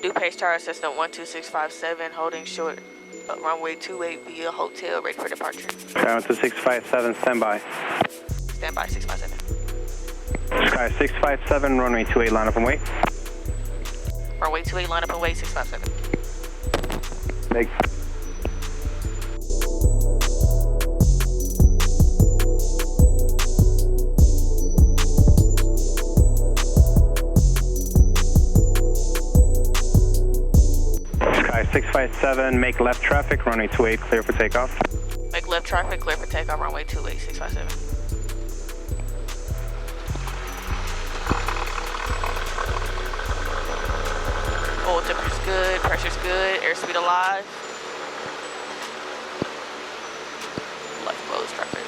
Due pace tower Cessna 12657, holding short runway 28 via hotel, ready for departure. 12657, stand by. Stand by, 657. Sky 657, runway 28, line up and wait. Runway 28, line up and wait, 657. Make. Sky 657, make left traffic, runway 28, clear for takeoff. Make left traffic, clear for takeoff, runway 28, 657. Oil temperature's good, pressure's good, airspeed alive. Left close traffic.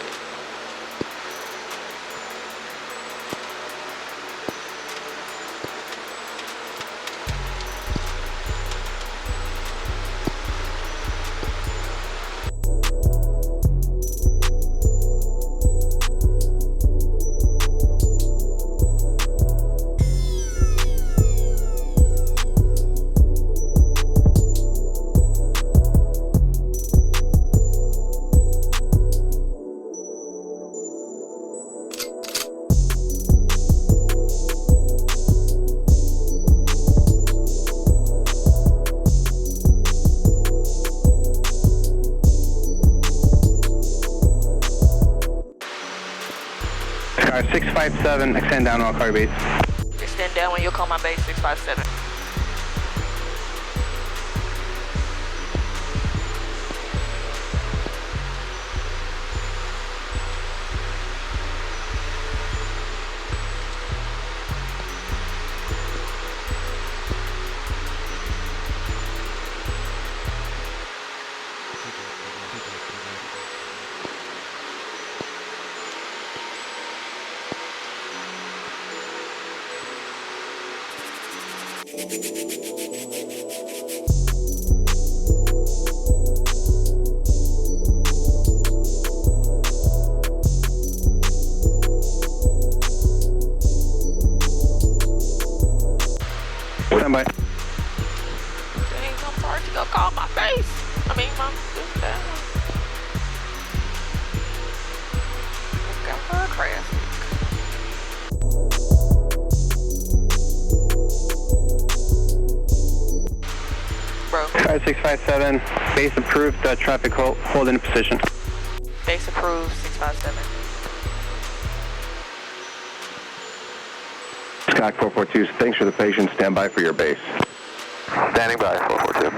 Sky 657, extend down all car base. Extend down when you'll call my base, 657. Stand by. Dang, I'm hard to go call my base. I mean, my looking for a crash. Bro. Sky 657, base approved, traffic hold in position. Base approved, 657. Sky 442, thanks for the patience. Stand by for your base. Standing by, 442.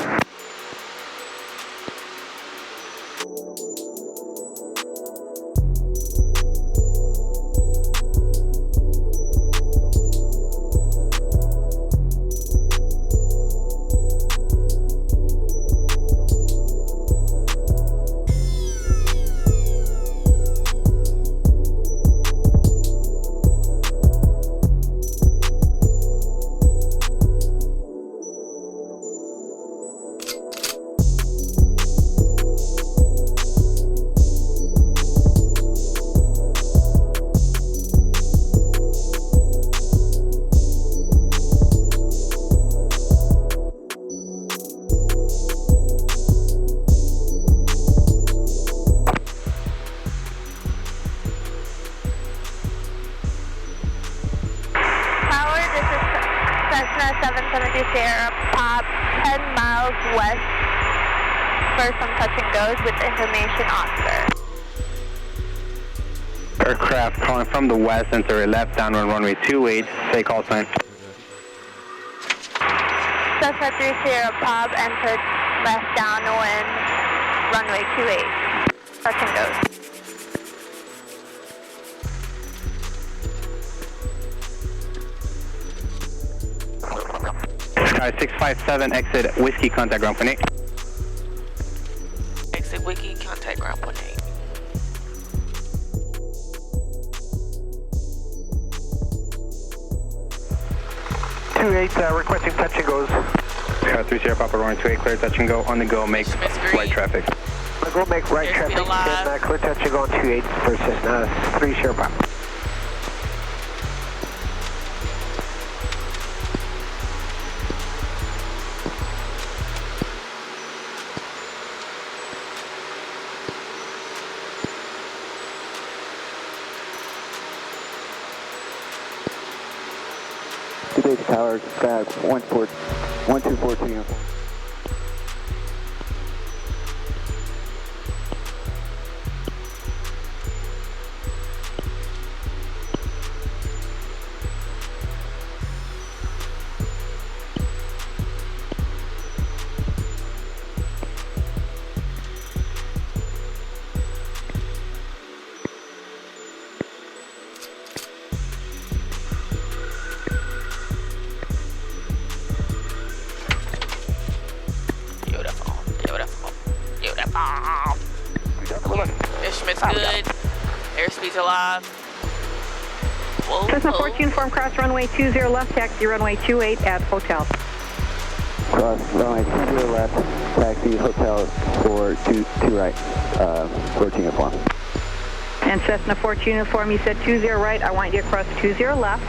Cessna 770 Sierra, pop 10 miles west for some touch and goes with information officer. Aircraft calling from the west, enter a left downwind runway 28, say call sign. Cessna 3 Sierra, pop entered left downwind runway 28, touch and goes. Sky 657, exit Whiskey, contact ground point 8. Exit Wiki, contact ground point 8. Requesting touch and goes. Sky 3 Sierra, Papa runway 28, clear touch and go, on the go, make right traffic. On the go, make right traffic, and clear touch and go on 28 for Cessna 3 Sierra, Papa. 2 base tower, sky 1242 uniform. Good. Airspeed's alive. Whoa, Cessna 14 uniform, cross runway 20 left, taxi runway 28 at hotel. Cross runway 20 left, taxi hotel 422 right, 14 uniform. And Cessna 14 uniform, you said 20 right. I want you to cross 20 left.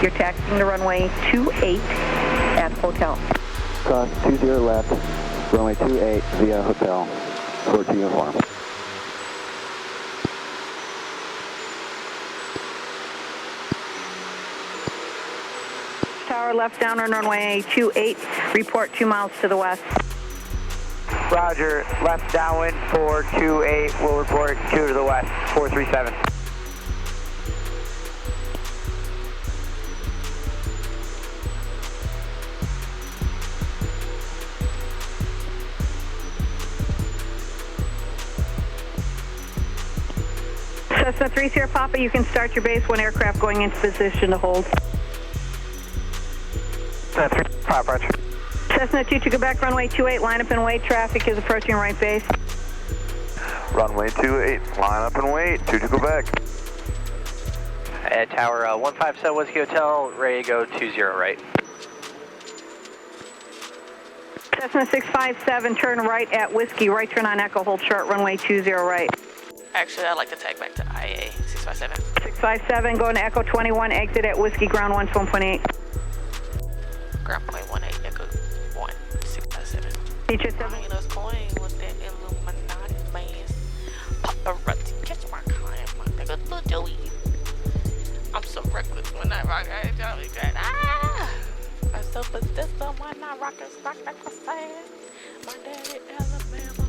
You're taxiing to runway 28 at hotel. Cross 20 left, runway 28 via hotel 14 uniform. Tower left down on runway 28, report 2 miles to the west. Roger, left downwind 428, will report 2 to the west, 437. Cessna 3 Sierra Papa, you can start your base, one aircraft going into position to hold. Cessna 3 Papa, Roger. Cessna 2 to Quebec, runway 28, line up and wait, traffic is approaching right base. Runway 28, line up and wait, 2 to Quebec. At Tower 157 Whiskey Hotel, ready to go 20 right. Cessna 657, turn right at Whiskey, right turn on Echo, hold short, runway 20 right. Actually, I'd like to tag back to IA 657. 657, going to Echo 21, exit at Whiskey, ground 1.8. Ground point 18, Echo 1657. Teacher 7. Minus coin with that Illuminati man. Paparazzi, catch my kind, my nigga, little Joey. I'm so reckless when I rock, I Joey good. Ah! I'm so possessed when I rock that cross. My daddy Alabama.